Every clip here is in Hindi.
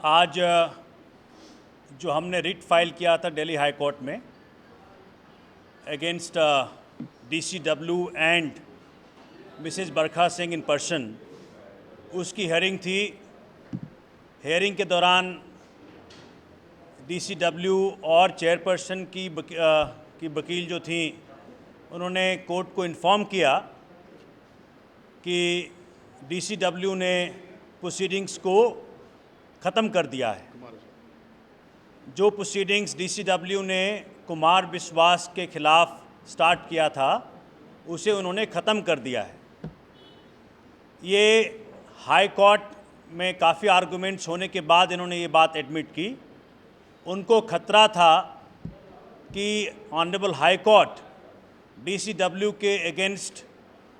आज जो हमने रिट फाइल किया था दिल्ली हाई कोर्ट में against DCW and Mrs Barkha Singh in person, उसकी हेयरिंग थी। हेयरिंग के दौरान DCW और चेयरपर्सन की वकील जो थी, उन्होंने कोर्ट को इन्फॉर्म किया कि DCW ने प्रोसीडिंग्स को ख़त्म कर दिया है। जो प्रोसीडिंग्स DCW ने कुमार विश्वास के ख़िलाफ़ स्टार्ट किया था, उसे उन्होंने ख़त्म कर दिया है। ये हाई कोर्ट में काफ़ी आर्गूमेंट्स होने के बाद इन्होंने ये बात एडमिट की। उनको खतरा था कि ऑनरेबल हाई कोर्ट DCW के अगेंस्ट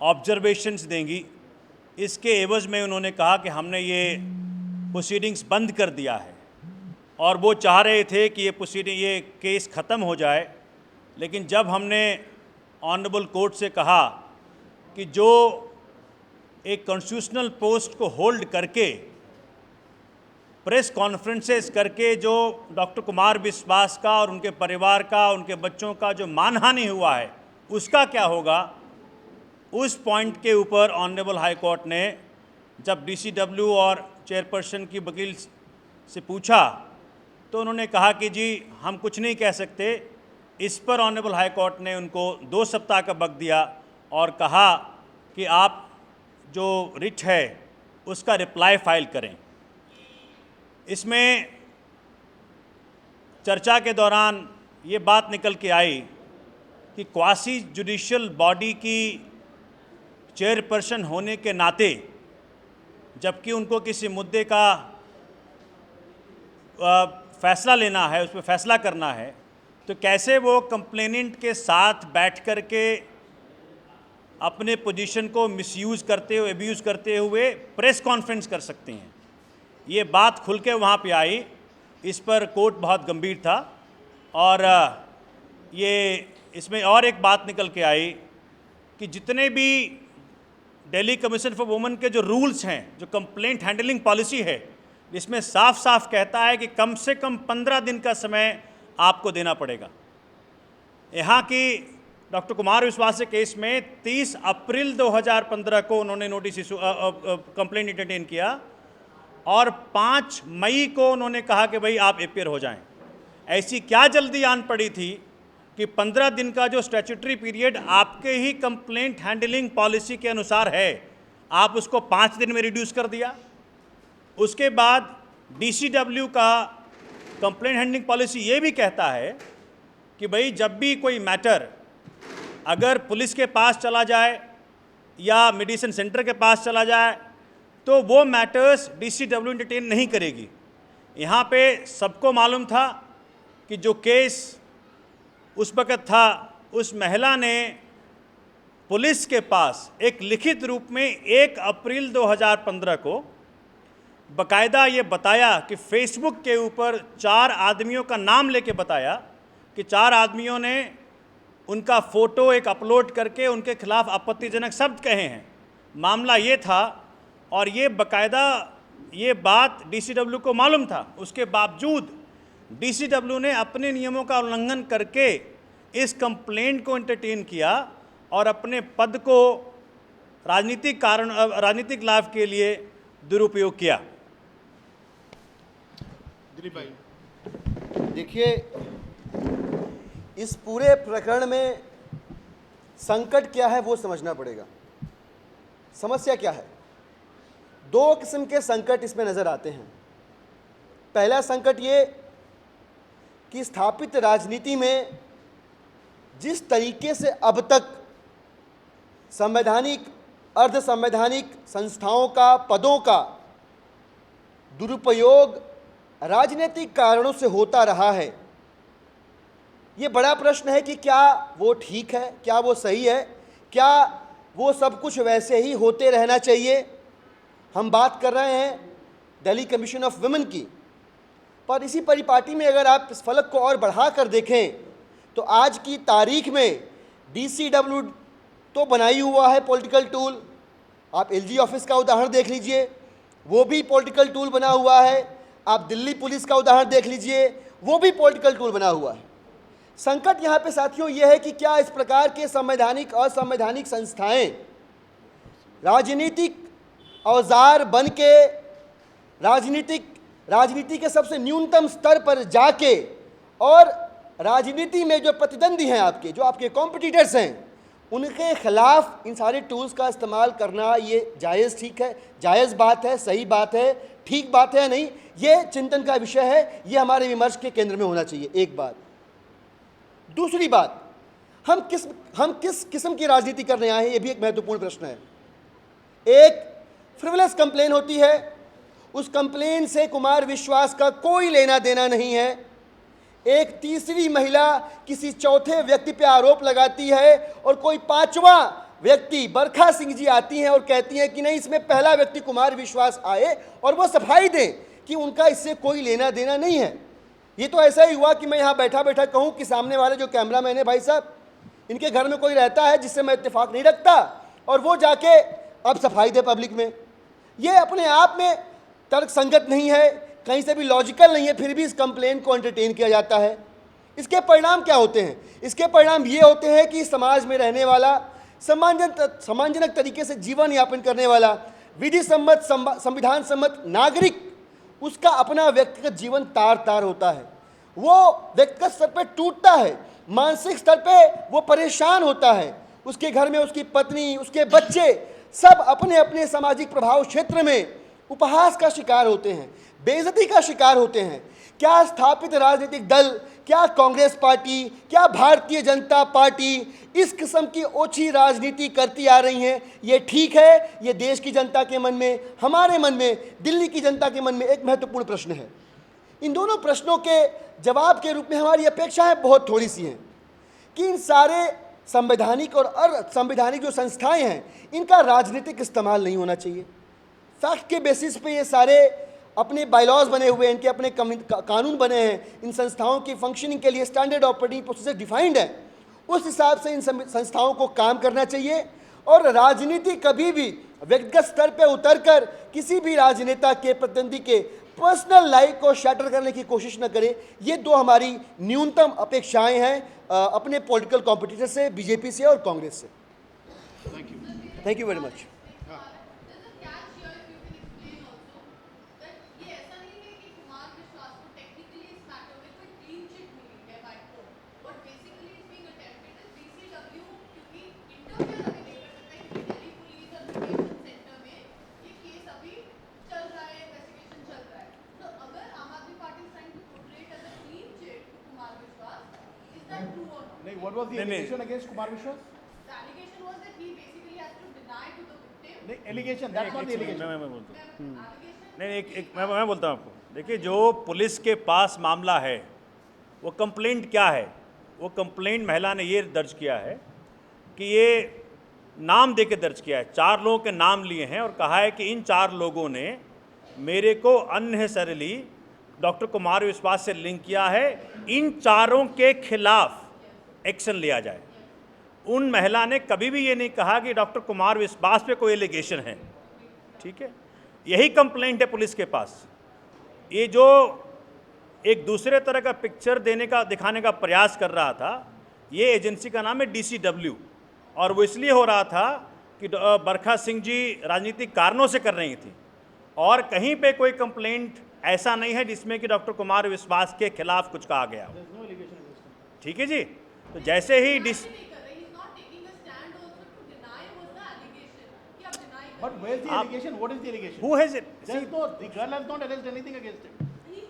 ऑब्जर्वेशंस देंगी। इसके एवज़ में उन्होंने कहा कि हमने ये प्रोसीडिंग्स बंद कर दिया है और वो चाह रहे थे कि ये केस ख़त्म हो जाए। लेकिन जब हमने ऑनरेबल कोर्ट से कहा कि जो एक कॉन्स्टिट्यूशनल पोस्ट को होल्ड करके प्रेस कॉन्फ्रेंसेस करके जो डॉक्टर कुमार विश्वास का और उनके परिवार का, उनके बच्चों का जो मानहानि हुआ है, उसका क्या होगा, उस पॉइंट के ऊपर ऑनरेबल हाई कोर्ट ने जब DCW और चेयरपर्सन की वकील से पूछा तो उन्होंने कहा कि जी हम कुछ नहीं कह सकते। इस पर ऑनरेबल हाई कोर्ट ने उनको 2 सप्ताह का वक्त दिया और कहा कि आप जो रिट है उसका रिप्लाई फाइल करें। इसमें चर्चा के दौरान ये बात निकल के आई कि क्वासी जुडिशियल बॉडी की चेयरपर्सन होने के नाते, जबकि उनको किसी मुद्दे का फैसला लेना है, उस पर फैसला करना है, तो कैसे वो कंप्लेनेंट के साथ बैठ कर के अपने पोजीशन को मिसयूज़ करते हुए, एब्यूज़ करते हुए प्रेस कॉन्फ्रेंस कर सकते हैं। ये बात खुल के वहाँ पे आई। इस पर कोर्ट बहुत गंभीर था और ये इसमें और एक बात निकल के आई कि जितने भी दिल्ली कमीशन फॉर वुमेन के जो रूल्स हैं, जो कंप्लेंट हैंडलिंग पॉलिसी है, इसमें साफ साफ कहता है कि कम से कम 15 दिन का समय आपको देना पड़ेगा। यहाँ की डॉक्टर कुमार विश्वास के केस में 30 अप्रैल 2015 को उन्होंने नोटिस इशू कंप्लेंट एंटरटेन किया और 5 मई को उन्होंने कहा कि भाई आप अपियर हो जाएं। ऐसी क्या जल्दी आन पड़ी थी कि 15 दिन का जो स्टैट्यूटरी पीरियड आपके ही कंप्लेंट हैंडलिंग पॉलिसी के अनुसार है, आप उसको 5 दिन में रिड्यूस कर दिया। उसके बाद DCW का कंप्लेंट हैंडलिंग पॉलिसी ये भी कहता है कि भाई जब भी कोई मैटर अगर पुलिस के पास चला जाए या मेडिसिन सेंटर के पास चला जाए तो वो मैटर्स DCW एंटरटेन नहीं करेगी। यहाँ पे सबको मालूम था कि जो केस उस वक़्त था, उस महिला ने पुलिस के पास एक लिखित रूप में 1 अप्रैल 2015 को बाकायदा ये बताया कि फेसबुक के ऊपर 4 आदमियों का नाम लेके बताया कि 4 आदमियों ने उनका फ़ोटो एक अपलोड करके उनके खिलाफ़ आपत्तिजनक शब्द कहे हैं। मामला ये था और ये बाकायदा ये बात DCW को मालूम था। उसके बावजूद DCW ने अपने नियमों का उल्लंघन करके इस कंप्लेंट को एंटरटेन किया और अपने पद को राजनीतिक लाभ के लिए दुरुपयोग किया। दिलीप भाई, देखिए, इस पूरे प्रकरण में संकट क्या है वो समझना पड़ेगा। समस्या क्या है? 2 किस्म के संकट इसमें नज़र आते हैं। पहला संकट ये कि स्थापित राजनीति में जिस तरीके से अब तक संवैधानिक, अर्ध संवैधानिक संस्थाओं का, पदों का दुरुपयोग राजनीतिक कारणों से होता रहा है, ये बड़ा प्रश्न है कि क्या वो ठीक है, क्या वो सही है, क्या वो सब कुछ वैसे ही होते रहना चाहिए। हम बात कर रहे हैं दिल्ली कमीशन ऑफ वुमेन की, पर इसी परिपाटी में अगर आप इस फलक को और बढ़ा कर देखें तो आज की तारीख में DCW तो बनाई हुआ है पॉलिटिकल टूल। आप LG ऑफिस का उदाहरण देख लीजिए, वो भी पॉलिटिकल टूल बना हुआ है। आप दिल्ली पुलिस का उदाहरण देख लीजिए, वो भी पॉलिटिकल टूल बना हुआ है। संकट यहाँ पे साथियों ये है कि क्या इस प्रकार के संवैधानिक असंवैधानिक संस्थाएं राजनीतिक औजार बन के राजनीति के सबसे न्यूनतम स्तर पर जाके और राजनीति में जो प्रतिद्वंदी हैं, आपके जो आपके कॉम्पिटिटर्स हैं, उनके खिलाफ इन सारे टूल्स का इस्तेमाल करना ये जायज़ ठीक है, जायज़ बात है, सही बात है, ठीक बात है या नहीं, ये चिंतन का विषय है, ये हमारे विमर्श के केंद्र में होना चाहिए। एक बात। दूसरी बात, हम किस किस्म की राजनीति करने आए हैं, ये भी एक महत्वपूर्ण प्रश्न है। एक फ्रिवलस कंप्लेन होती है, उस कंप्लेन से कुमार विश्वास का कोई लेना देना नहीं है। एक तीसरी महिला किसी चौथे व्यक्ति पे आरोप लगाती है और कोई पांचवा व्यक्ति बरखा सिंह जी आती हैं और कहती हैं कि नहीं, इसमें पहला व्यक्ति कुमार विश्वास आए और वो सफाई दें कि उनका इससे कोई लेना देना नहीं है। ये तो ऐसा ही हुआ कि मैं यहाँ बैठा बैठा कहूँ कि सामने वाले जो कैमरामैन है, भाई साहब, इनके घर में कोई रहता है जिससे मैं इत्तेफाक नहीं रखता, और वो जाके अब सफाई दे पब्लिक में। ये अपने आप में तर्क संगत नहीं है, कहीं से भी लॉजिकल नहीं है, फिर भी इस कंप्लेन को एंटरटेन किया जाता है। इसके परिणाम क्या होते हैं? इसके परिणाम ये होते हैं कि समाज में रहने वाला, सम्मानजनक तरीके से जीवन यापन करने वाला, विधि सम्मत संविधान सम्मत नागरिक, उसका अपना व्यक्तिगत जीवन तार तार होता है। वो व्यक्तिगत स्तर पर टूटता है, मानसिक स्तर पे वो परेशान होता है। उसके घर में उसकी पत्नी, उसके बच्चे सब अपने अपने सामाजिक प्रभाव क्षेत्र में उपहास का शिकार होते हैं, बेइज्जती का शिकार होते हैं। क्या स्थापित राजनीतिक दल, क्या कांग्रेस पार्टी, क्या भारतीय जनता पार्टी इस किस्म की ओछी राजनीति करती आ रही हैं? ये ठीक है? ये देश की जनता के मन में, हमारे मन में, दिल्ली की जनता के मन में एक महत्वपूर्ण प्रश्न है। इन दोनों प्रश्नों के जवाब के रूप में हमारी अपेक्षाएं बहुत थोड़ी सी हैं कि इन सारे संवैधानिक और असंवैधानिक जो संस्थाएं हैं, इनका राजनीतिक इस्तेमाल नहीं होना चाहिए। फैक्ट के बेसिस पे ये सारे अपने बायलॉज बने हुए हैं, इनके अपने कानून बने हैं, इन संस्थाओं की फंक्शनिंग के लिए स्टैंडर्ड ऑपरेटिंग प्रोसीजर डिफाइंड है। उस हिसाब से इन संस्थाओं को काम करना चाहिए और राजनीति कभी भी व्यक्तिगत स्तर पे उतरकर किसी भी राजनेता के प्रतिद्वंदी के पर्सनल लाइफ को शैटर करने की कोशिश न करे। ये दो हमारी न्यूनतम अपेक्षाएं हैं अपने पॉलिटिकल कॉम्पिटिटर से, बीजेपी से और कांग्रेस से। Thank you very much. What was the allegation against Kumar Vishwas? The allegation was that he basically has to deny to the victim. The allegation, that's not the allegation. मैं बोलता हूँ। नहीं, मैं बोलता हूँ आपको। देखिए, जो पुलिस के पास मामला है, वो कंप्लेंट क्या है? वो कंप्लेंट महिला ने ये दर्ज किया है कि ये नाम दे के दर्ज किया है, 4 लोगों के नाम लिए हैं और कहा है कि इन 4 लोगों ने मेरे को अननेसेसरली डॉक्टर कुमार विश्वास से लिंक किया है, इन 4 के खिलाफ एक्शन लिया जाए। उन महिला ने कभी भी ये नहीं कहा कि डॉक्टर कुमार विश्वास पे कोई एलिगेशन है। ठीक है, यही कंप्लेंट है पुलिस के पास। ये जो एक दूसरे तरह का पिक्चर दिखाने का प्रयास कर रहा था, ये एजेंसी का नाम है DCW, और वो इसलिए हो रहा था कि बरखा सिंह जी राजनीतिक कारणों से कर रही थी, और कहीं पे कोई कंप्लेंट ऐसा नहीं है जिसमें कि डॉक्टर कुमार विश्वास के खिलाफ कुछ कहा गया हो। ठीक है जी, तो जैसे ही But where's the allegation? What is the allegation? Who has it? There's no, the girl has not alleged anything against him.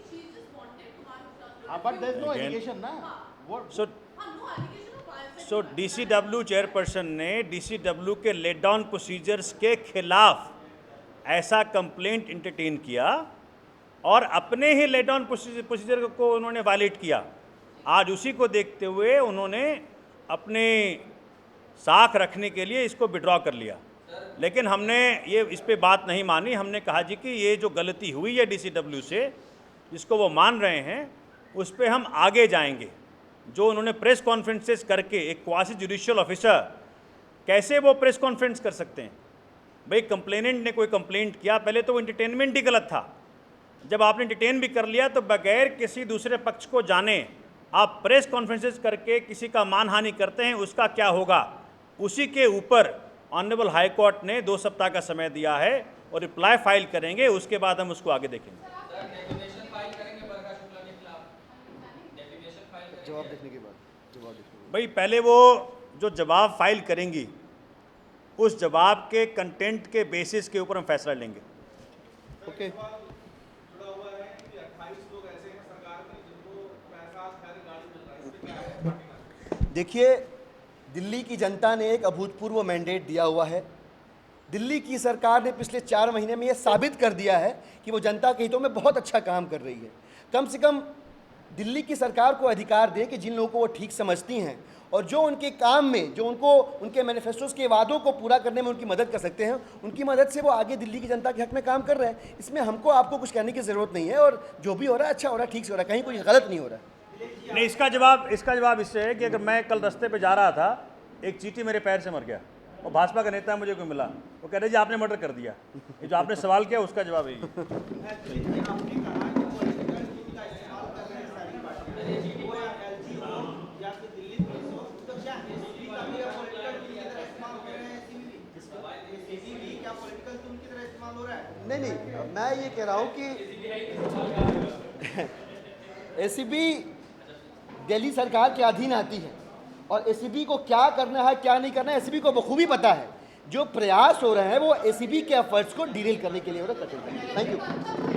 She just wanted Kumar Vishwas. But there's no Again. allegation, na? What? So No allegation of violence. So DCW chairperson ने DCW के लेट डाउन प्रोसीजर्स के खिलाफ ऐसा कंप्लेंट इंटरटेन किया और अपने ही लेट डाउन प्रोसीजर को उन्होंने वायलेट किया। आज उसी को देखते हुए उन्होंने अपने साख रखने के लिए इसको विड्रॉ कर लिया, लेकिन हमने ये इस पे बात नहीं मानी। हमने कहा जी कि ये जो गलती हुई है DCW से, जिसको वो मान रहे हैं, उस पे हम आगे जाएंगे। जो उन्होंने प्रेस कॉन्फ्रेंसेस करके, एक क्वासी जुडिशियल ऑफिसर कैसे वो प्रेस कॉन्फ्रेंस कर सकते हैं? भाई कंप्लेनेंट ने कोई कंप्लेंट किया, पहले तो वो एंटरटेनमेंट ही गलत था, जब आपने डिटेन भी कर लिया तो बगैर किसी दूसरे पक्ष को जाने आप प्रेस कॉन्फ्रेंसेस करके किसी का मानहानि करते हैं, उसका क्या होगा? उसी के ऊपर ऑनरेबल हाई कोर्ट ने 2 सप्ताह का समय दिया है और रिप्लाई फाइल करेंगे, उसके बाद हम उसको आगे देखेंगे। जवाब देखने के बाद भाई पहले वो जो जवाब फाइल करेंगी उस जवाब के कंटेंट के बेसिस के ऊपर हम फैसला लेंगे। ओके। देखिए, दिल्ली की जनता ने एक अभूतपूर्व मैंडेट दिया हुआ है। दिल्ली की सरकार ने पिछले 4 महीने में यह साबित कर दिया है कि वो जनता के हितों में बहुत अच्छा काम कर रही है। कम से कम दिल्ली की सरकार को अधिकार दें कि जिन लोगों को वो ठीक समझती हैं और जो उनके काम में, जो उनको उनके मैनिफेस्टोज के वादों को पूरा करने में उनकी मदद कर सकते हैं, उनकी मदद से वो आगे दिल्ली की जनता के हक में काम कर रहे हैं। इसमें हमको आपको कुछ कहने की ज़रूरत नहीं है और जो भी हो रहा है अच्छा हो रहा है, ठीक से हो रहा है, कहीं कोई गलत नहीं हो रहा है। नहीं, इसका जवाब इससे है कि अगर मैं कल रास्ते पे जा रहा था, एक चींटी मेरे पैर से मर गया और भाजपा का नेता मुझे कोई मिला, वो कह रहे जी आपने मर्डर कर दिया। ये जो आपने सवाल किया उसका जवाब यही है। नहीं, मैं ये कह रहा हूँ कि एसीबी दिल्ली सरकार के अधीन आती है और एसीबी को क्या करना है क्या नहीं करना है एसीबी को बखूबी पता है। जो प्रयास हो रहे हैं वो एसीबी के एफर्ट्स को डीरेल करने के लिए हो रहा है। Thank you.